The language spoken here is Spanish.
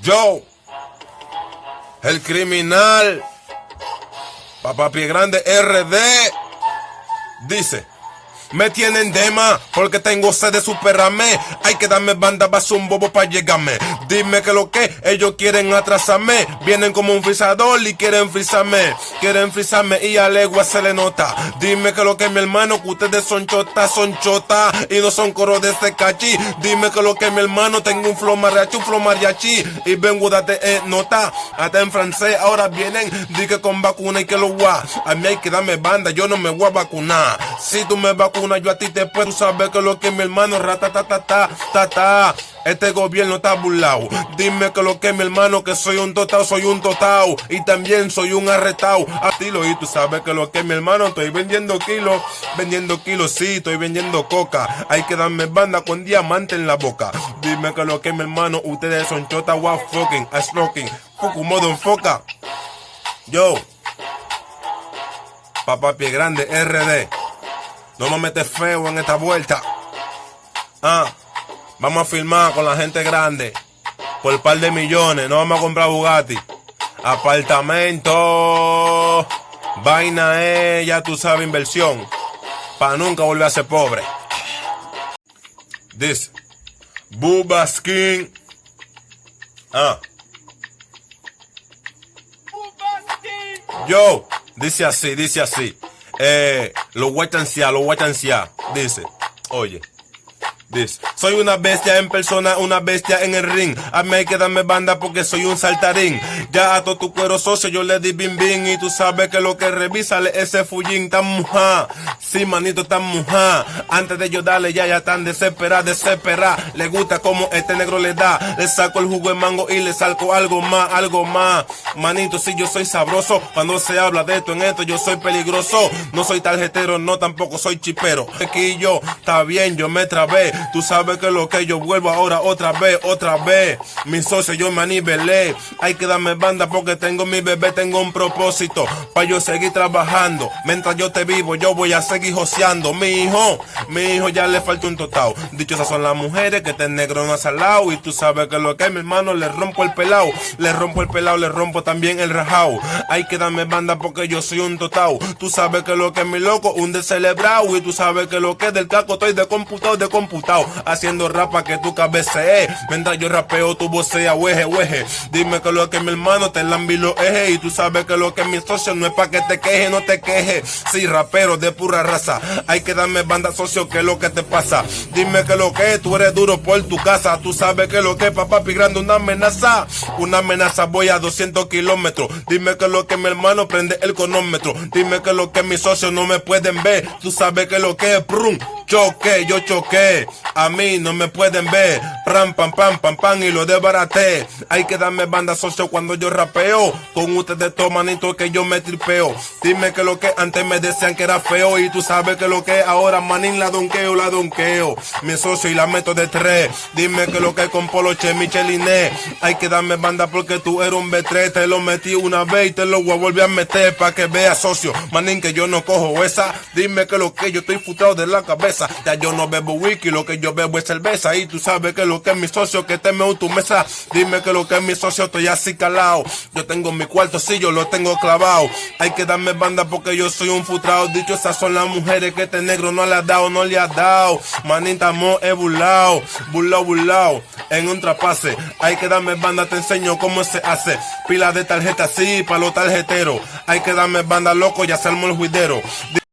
Yo, el criminal, Papá Pie Grande RD, dice: me tienen dema porque tengo sed de superarme. Hay que darme banda, vas un bobo para llegarme. Dime que lo que ellos quieren atrasarme. Vienen como un frisador y quieren frizarme. Quieren frizarme y a legua se le nota. Dime que lo que mi hermano, que ustedes son chota y no son coros de este cachi. Dime que lo que mi hermano, tengo un flow mariachi y vengo date nota. Hasta en francés ahora vienen, di que con vacuna y que lo guá. A mí hay que darme banda, yo no me voy a vacunar. Si tú me vacunas, yo a ti te puedo saber que lo que mi hermano rata. Este gobierno está burlado. Dime que lo que mi hermano, que soy un totao y también soy un arretao. A tiro y tú sabes que lo que mi hermano, estoy vendiendo kilos, sí, estoy vendiendo coca. Hay que darme banda con diamante en la boca. Dime que lo que mi hermano, ustedes son chota, what fucking, a smoking, fuku modo enfoca. Yo, Papá Pie Grande RD. No me metes feo en esta vuelta. Vamos a firmar con la gente grande por un par de millones. No vamos a comprar Bugatti. Apartamento. Vaina ya tú sabes, inversión. Para nunca volver a ser pobre. Dice Bubba Skin. Yo, dice así. Lo voy a chancear. Dice, oye, dice: soy una bestia en persona, una bestia en el ring. A mí hay que darme banda porque soy un saltarín. Ya a todo tu cuero socio yo le di bim bim. Y tú sabes que lo que revísale ese fullín tan mujá. Sí, manito, tan mujá. Antes de yo darle ya tan desesperada. Le gusta como este negro le da. Le saco el jugo de mango y le salgo algo más. Manito, si yo soy sabroso. Cuando se habla de esto en esto yo soy peligroso. No soy tarjetero, no tampoco soy chipero. Aquí yo, está bien, yo me trabé. Tú sabes que lo que yo vuelvo ahora otra vez. Mi socio yo me anivelé. Hay que darme banda porque tengo mi bebé, tengo un propósito. Para yo seguir trabajando. Mientras yo te vivo, yo voy a seguir joseando. Mi hijo ya le falta un total. Dichosas son las mujeres que este negro no ha salado. Y tú sabes que lo que es mi hermano, le rompo el pelao. Le rompo también el rajao. Hay que darme banda porque yo soy un total. Tú sabes que lo que es mi loco, un descelebrado. Y tú sabes que lo que es del caco, estoy de computado. Haciendo rapa que tu cabecee. Mientras yo rapeo tu vocea, weje. Dime que lo que mi hermano te lambi los ejes. Y tú sabes que lo que mi socio no es pa' que te queje, no te quejes. Sí, rapero de pura raza. Hay que darme banda, socio, que es lo que te pasa. Dime que lo que es, tú eres duro por tu casa. Tú sabes que lo que es, Papá Pie Grande, una amenaza. Voy a 200 kilómetros. Dime que lo que mi hermano, prende el cronómetro. Dime que lo que mis socios no me pueden ver. Tú sabes que lo que es, prum. Yo choqué, a mí no me pueden ver. Pam, y lo desbaraté. Hay que darme banda, socio, cuando yo rapeo. Con ustedes todo, manito, que yo me tripeo. Dime que lo que antes me decían que era feo. Y tú sabes que lo que ahora, manín, la donqueo. Mi socio y la meto de 3. Dime que lo que con Poloche, Micheliné. Hay que darme banda porque tú eres un B3. Te lo metí una vez y te lo voy a volver a meter. Pa' que veas, socio, manín, que yo no cojo esa. Dime que lo que yo estoy frustrado de la cabeza. Ya yo no bebo whisky, lo que yo bebo es cerveza. Y tú sabes que lo que es mi socio, que te meo tu mesa. Dime que lo que es mi socio, estoy así calado. Yo tengo mi cuarto, sí, yo lo tengo clavado. Hay que darme banda porque yo soy un frustrado. Dicho, esas son las mujeres que este negro no le ha dado. Manita, mo, burlao. En un trapase. Hay que darme banda, te enseño cómo se hace. Pila de tarjeta, sí, para los tarjeteros. Hay que darme banda, loco, ya se armó el juidero.